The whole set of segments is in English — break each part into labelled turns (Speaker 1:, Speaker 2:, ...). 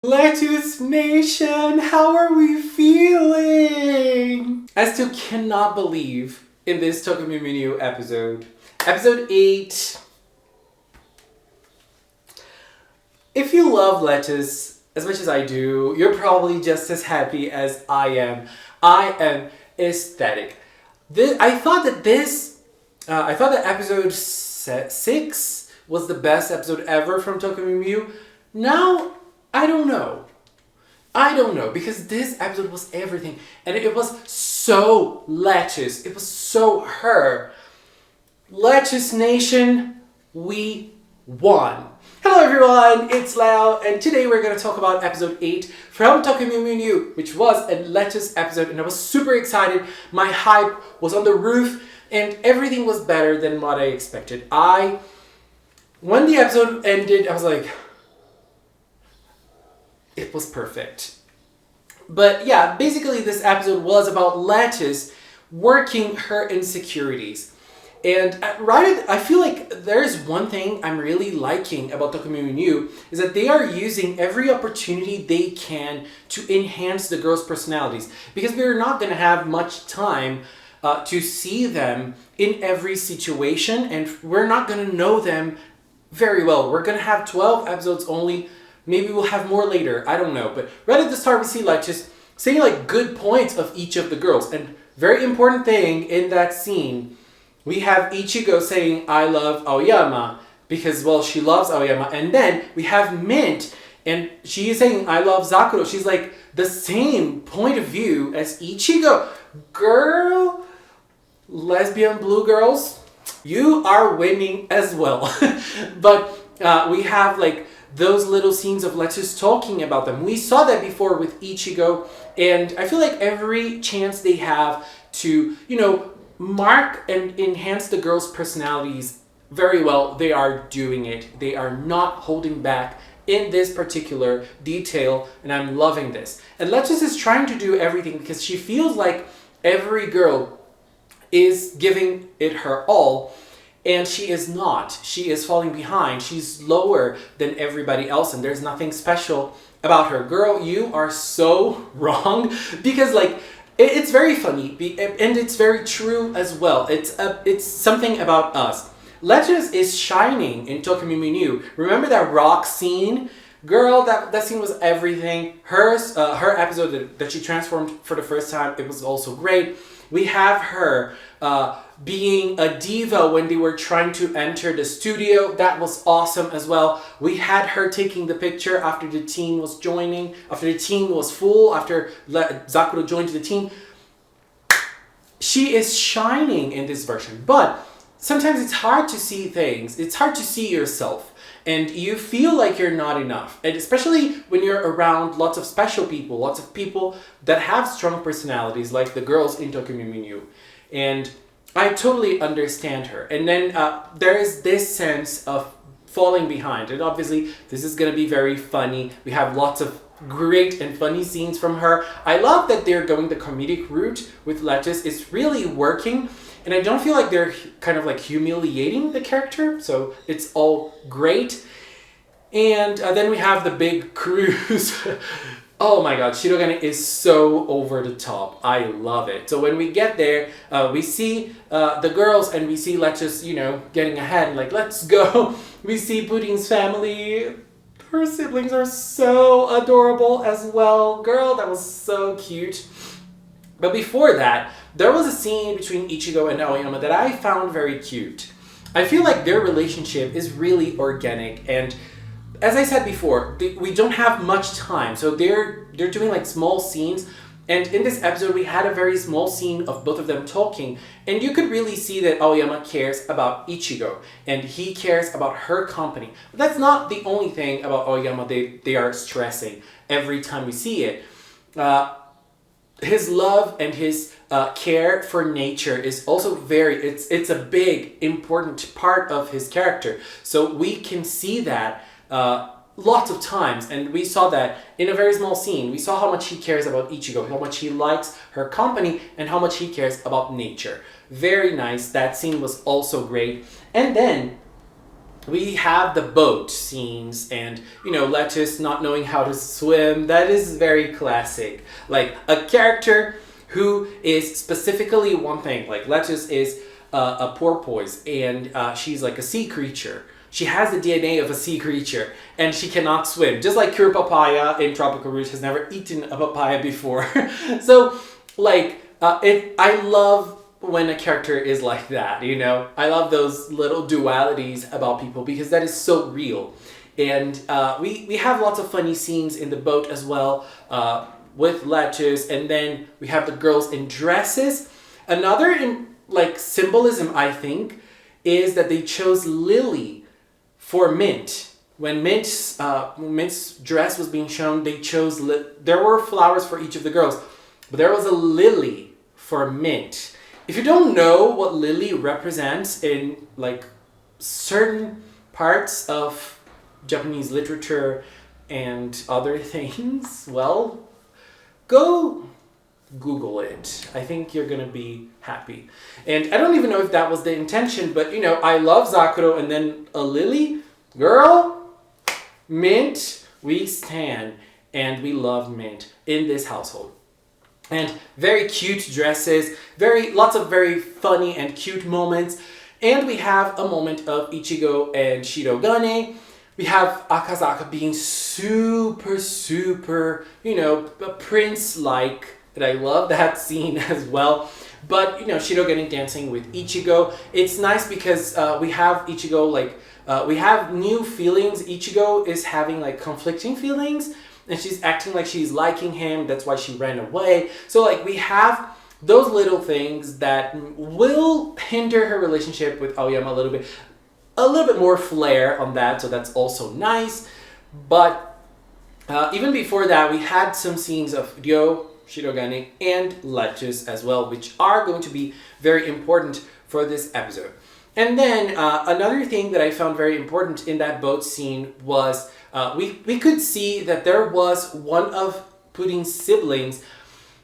Speaker 1: Lettuce Nation, how are we feeling? I still cannot believe in this MEW MEW episode. Episode 8. If you love lettuce as much as I do, you're probably just as happy as I am. I am ecstatic. I thought that episode 6 was the best episode ever from MEW MEW. Now, I don't know because this episode was everything and it was so lettuce. It was so her. Lettuce Nation, we won. Hello everyone, it's Lau, and today we're going to talk about episode 8 from MEW MEW, which was a lettuce episode, and I was super excited. My hype was on the roof and everything was better than what I expected. When the episode ended, I was like, it was perfect. But yeah, basically this episode was about Lettuce working her insecurities. And I feel like there's one thing I'm really liking about MEW MEW is that they are using every opportunity they can to enhance the girls' personalities. Because we're not going to have much time to see them in every situation, and we're not going to know them very well. We're going to have 12 episodes only. Maybe we'll have more later, I don't know. But right at the start we see like just saying like good points of each of the girls. And very important thing in that scene, we have Ichigo saying, I love Aoyama, because, well, she loves Aoyama. And then we have Mint, and she is saying, I love Zakuro. She's like the same point of view as Ichigo. Girl, lesbian blue girls, you are winning as well. But we have like those little scenes of Lettuce talking about them. We saw that before with Ichigo, and I feel like every chance they have to, mark and enhance the girls' personalities very well, they are doing it. They are not holding back in this particular detail, and I'm loving this. And Lettuce is trying to do everything because she feels like every girl is giving it her all, and she is not. She is falling behind. She's lower than everybody else, and there's nothing special about her. Girl, you are so wrong, because like it's very funny and it's very true as well. It's something about us. Lettuce is shining in MEW MEW. Remember that rock scene? Girl, that scene was everything. Her episode that she transformed for the first time, it was also great. We have her being a diva when they were trying to enter the studio. That was awesome as well. We had her taking the picture after the team was joining, after the team was full, after Zakuro joined the team. She is shining in this version, but sometimes it's hard to see things. It's hard to see yourself, and you feel like you're not enough. And especially when you're around lots of special people, lots of people that have strong personalities, like the girls in MEW MEW. And I totally understand her. And then there is this sense of falling behind. And obviously, this is going to be very funny. We have lots of great and funny scenes from her. I love that they're going the comedic route with Lettuce. It's really working. And I don't feel like they're kind of like humiliating the character. So it's all great. And then we have the big cruise. Oh my god, Shirogane is so over the top. I love it. So when we get there, we see the girls and we see Lettuce, getting ahead. Like, let's go. We see Pudding's family. Her siblings are so adorable as well. Girl, that was so cute. But before that, there was a scene between Ichigo and Aoyama that I found very cute. I feel like their relationship is really organic, and as I said before, we don't have much time, so they're doing like small scenes. And in this episode, we had a very small scene of both of them talking, and you could really see that Aoyama cares about Ichigo, and he cares about her company. But that's not the only thing about Aoyama they are stressing every time we see it. His love and his care for nature is also it's a big, important part of his character. So we can see that lots of times, and we saw that in a very small scene. We saw how much he cares about Ichigo, how much he likes her company, and how much he cares about nature. Very nice. That scene was also great. And then we have the boat scenes and, Lettuce not knowing how to swim. That is very classic. Like a character who is specifically one thing. Like Lettuce is a porpoise and she's like a sea creature. She has the DNA of a sea creature and she cannot swim. Just like Cure Papaya in Tropical Rouge has never eaten a papaya before. So, I love when a character is like that, I love those little dualities about people because that is so real. And we have lots of funny scenes in the boat as well with Lettuce, and then we have the girls in dresses. Another symbolism, I think, is that they chose Lily for Mint. When Mint's dress was being shown, they chose there were flowers for each of the girls, but there was a lily for Mint. If you don't know what lily represents in certain parts of Japanese literature and other things, well, go Google it. I think you're gonna be happy. And I don't even know if that was the intention, but I love Zakuro, and then a lily, girl, Mint, we stan, and we love Mint in this household. And very cute dresses, lots of very funny and cute moments. And we have a moment of Ichigo and Shirogane. We have Akazaka being super, prince-like. And I love that scene as well. But, Shirogane dancing with Ichigo. It's nice because we have Ichigo, we have new feelings. Ichigo is having, conflicting feelings. And she's acting like she's liking him. That's why she ran away. So, we have those little things that will hinder her relationship with Aoyama a little bit more flair on that. So that's also nice. But even before that, we had some scenes of Ryo, Shirogane, and Lettuce as well, which are going to be very important for this episode. And then another thing that I found very important in that boat scene was we could see that there was one of Pudding's siblings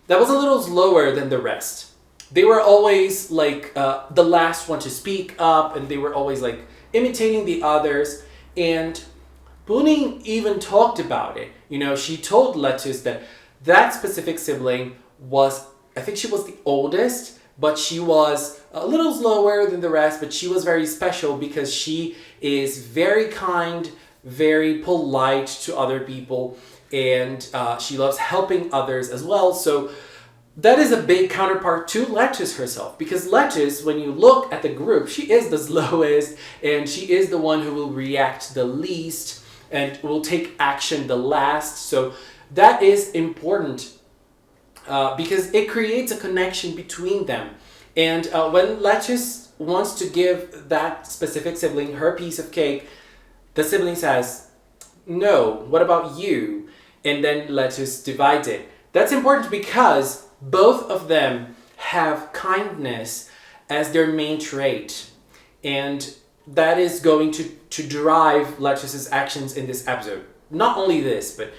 Speaker 1: that was a little slower than the rest. They were always the last one to speak up, and they were always imitating the others. And Pudding even talked about it. She told Lettuce that specific sibling was, I think she was the oldest, but she was a little slower than the rest, but she was very special because she is very kind, very polite to other people, and she loves helping others as well. So that is a big counterpart to Lettuce herself, because Lettuce, when you look at the group, she is the slowest, and she is the one who will react the least and will take action the last. So that is important because it creates a connection between them. And when Lettuce wants to give that specific sibling her piece of cake, the sibling says, "No, what about you?" And then Lettuce divides it. That's important because both of them have kindness as their main trait. And that is going to drive Lettuce's actions in this episode. Not only this, but,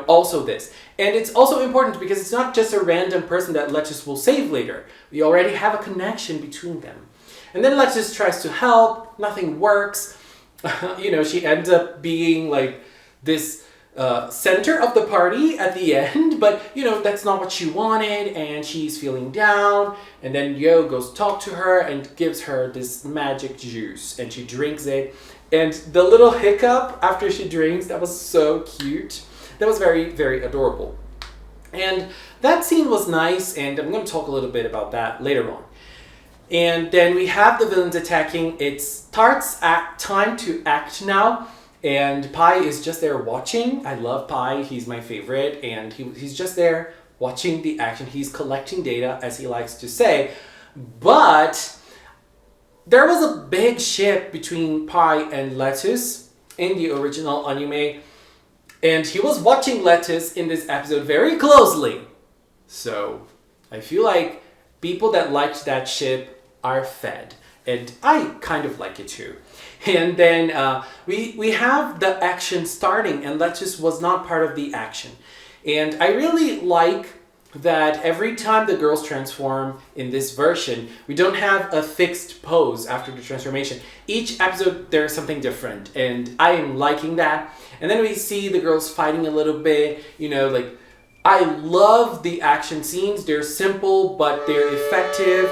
Speaker 1: also this. And it's also important because it's not just a random person that Lettuce will save later. We already have a connection between them. And then Lettuce tries to help. Nothing works. She ends up being this center of the party at the end. But, that's not what she wanted. And she's feeling down. And then Yo goes talk to her and gives her this magic juice. And she drinks it. And the little hiccup after she drinks, that was so cute. That was very, very adorable. And that scene was nice, and I'm going to talk a little bit about that later on. And then we have the villains attacking. It's Tart's time to act now, and Pai is just there watching. I love Pai. He's my favorite, and he's just there watching the action. He's collecting data, as he likes to say. But there was a big shift between Pai and Lettuce in the original anime, and he was watching Lettuce in this episode very closely. So I feel like people that liked that ship are fed, and I kind of like it too. And then we have the action starting, and Lettuce was not part of the action. And I really like that every time the girls transform in this version, we don't have a fixed pose after the transformation. Each episode, there's something different, and I am liking that. And then we see the girls fighting a little bit, like, I love the action scenes. They're simple, but they're effective.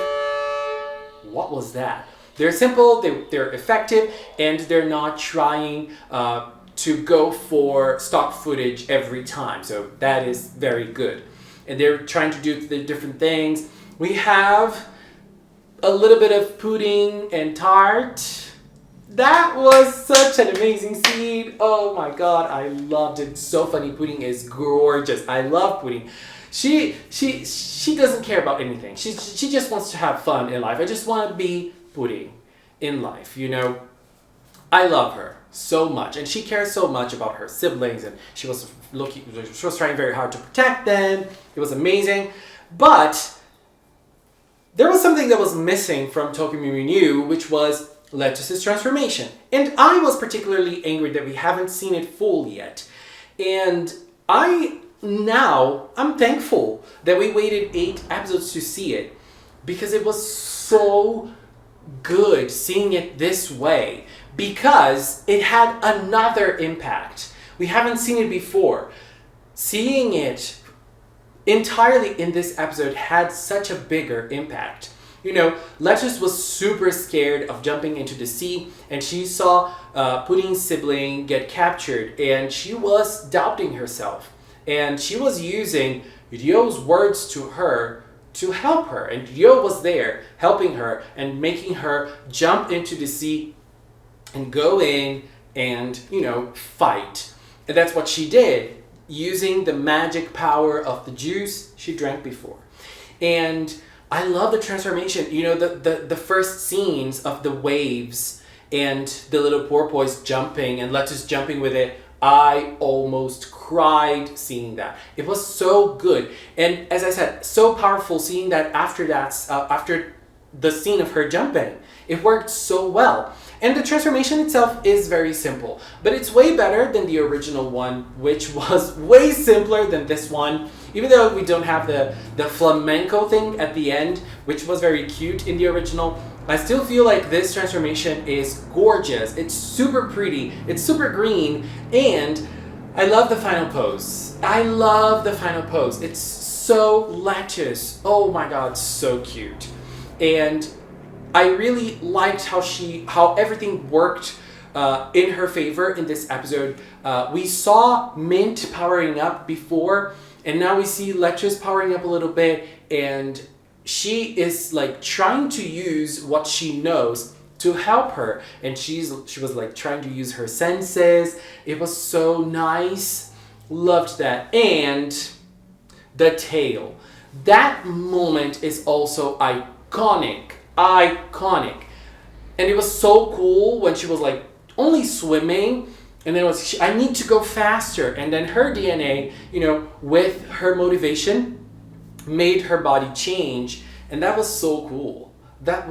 Speaker 1: What was that? They're simple, they're effective, and they're not trying to go for stock footage every time. So that is very good. And they're trying to do the different things. We have a little bit of pudding and tart. That was such an amazing scene. Oh my god, I loved it. So funny. Pudding is gorgeous. I love pudding. She doesn't care about anything. She just wants to have fun in life. I just want to be pudding in life, I love her so much, and she cares so much about her siblings, and she was trying very hard to protect them. It was amazing, but there was something that was missing from Tokyo MEW MEW MEW, which was Lettuce's transformation, and I was particularly angry that we haven't seen it full yet, and I'm thankful that we waited 8 episodes to see it, because it was so good seeing it this way, because it had another impact. We haven't seen it before. Seeing it entirely in this episode had such a bigger impact. Lettuce was super scared of jumping into the sea, and she saw Pudding's sibling get captured, and she was doubting herself. And she was using Ryo's words to her to help her. And Ryo was there helping her and making her jump into the sea and go in and, fight. And that's what she did, using the magic power of the juice she drank before. And I love the transformation. The first scenes of the waves and the little porpoise jumping and Lettuce jumping with it, I almost cried seeing that. It was so good. And as I said, so powerful seeing that after the scene of her jumping. It worked so well. And the transformation itself is very simple, but it's way better than the original one, which was way simpler than this one. Even though we don't have the flamenco thing at the end, which was very cute in the original, I still feel like this transformation is gorgeous. It's super pretty, it's super green, and I love the final pose. It's so Lettuce. Oh my god, so cute. And I really liked how everything worked in her favor in this episode. We saw Mint powering up before, and now we see Lettuce powering up a little bit, and she is like trying to use what she knows to help her, and she was like trying to use her senses. It was so nice. Loved that. And the tail. That moment is also iconic. And it was so cool when she was like only swimming, and then it was, I need to go faster, and then her DNA, with her motivation, made her body change, and that was so cool. I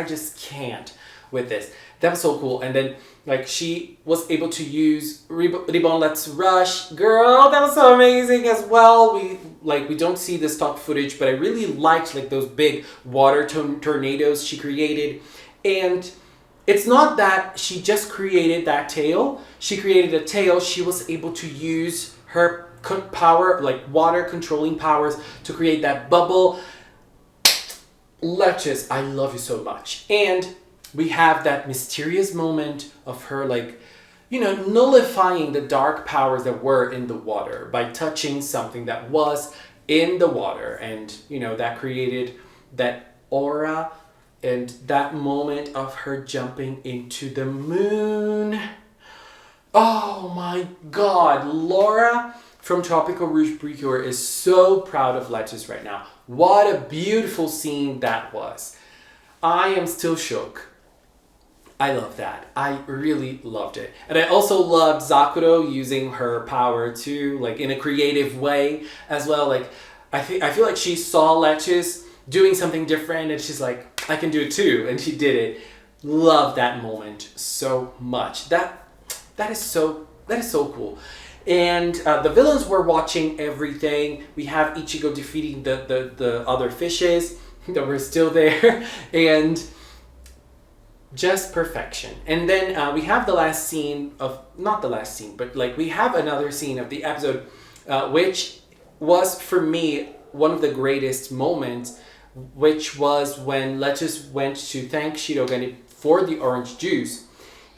Speaker 1: just can't with this. That was so cool. And then like she was able to use Ribbon Let's Rush. Girl, that was so amazing as well. We don't see the stock footage, but I really liked like those big water tornadoes she created. And it's not that she just created that tail. She created a tail. She was able to use her power, like water controlling powers, to create that bubble. Lettuce, I love you so much. And we have that mysterious moment of her like, nullifying the dark powers that were in the water by touching something that was in the water. And, that created that aura, and that moment of her jumping into the moon. Oh my god, Laura from Tropical Rouge Precure is so proud of Lettuce right now. What a beautiful scene that was. I am still shook. I love that. I really loved it. And I also loved Zakuro using her power too, like in a creative way as well. Like I feel like she saw Lettuce doing something different and she's like, I can do it too. And she did it. Love that moment so much. That is so cool. And the villains were watching everything. We have Ichigo defeating the other fishes that were still there. And just perfection. And then we have the last scene of, not the last scene, but like we have another scene of the episode, which was for me one of the greatest moments, which was when Lettuce went to thank Shirogane for the orange juice.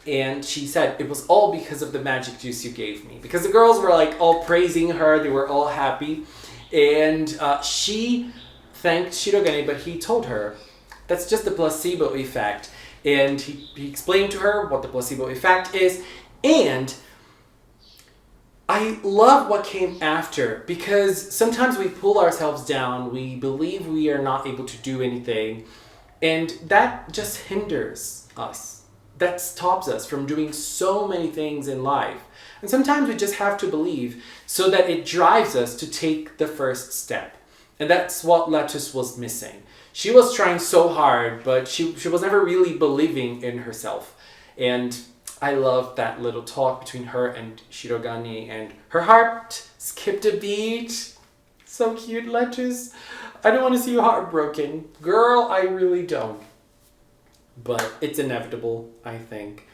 Speaker 1: And she said, it was all because of the magic juice you gave me. Because the girls were like all praising her, they were all happy. And she thanked Shirogane, but he told her, that's just the placebo effect. And he explained to her what the placebo effect is. And I love what came after, because sometimes we pull ourselves down, we believe we are not able to do anything, and that just hinders us. That stops us from doing so many things in life. And sometimes we just have to believe so that it drives us to take the first step. And that's what Lettuce was missing. She was trying so hard, but she was never really believing in herself. And I love that little talk between her and Shirogane, and her heart skipped a beat. So cute, Lettuce. I don't want to see you heartbroken. Girl, I really don't. But it's inevitable, I think.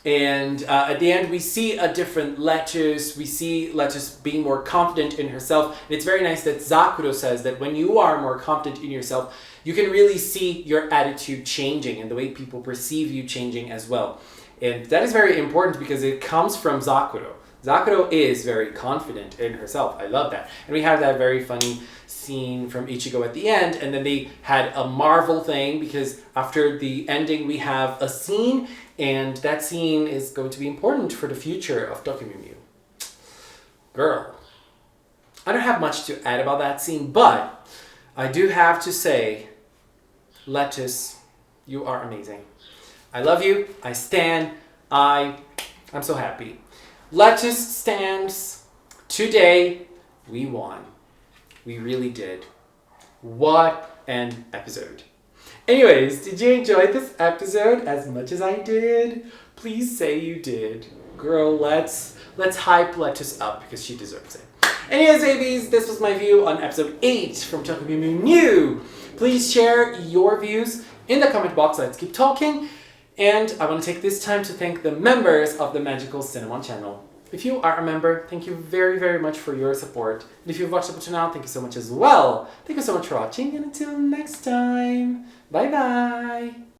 Speaker 1: And at the end, we see a different Lettuce. We see Lettuce being more confident in herself. And it's very nice that Zakuro says that when you are more confident in yourself, you can really see your attitude changing and the way people perceive you changing as well. And that is very important because it comes from Zakuro. Zakuro is very confident in herself. I love that. And we have that very funny scene from Ichigo at the end. And then they had a Marvel thing because after the ending, we have a scene. And that scene is going to be important for the future of Tokyo Mew Mew. Girl, I don't have much to add about that scene, but I do have to say, Lettuce, you are amazing. I love you. I stan. I'm so happy. Lettuce stands. Today, we won. We really did. What an episode. Anyways, did you enjoy this episode as much as I did? Please say you did. Girl, let's hype Lettuce up because she deserves it. Anyways, babies, this was my view on episode 8 from Tokyo Mew Mew Mew. Please share your views in the comment box. Let's keep talking. And I want to take this time to thank the members of the Magical Cinnamon channel. If you are a member, thank you very, very much for your support. And if you've watched up to now, thank you so much as well. Thank you so much for watching, and until next time, bye-bye.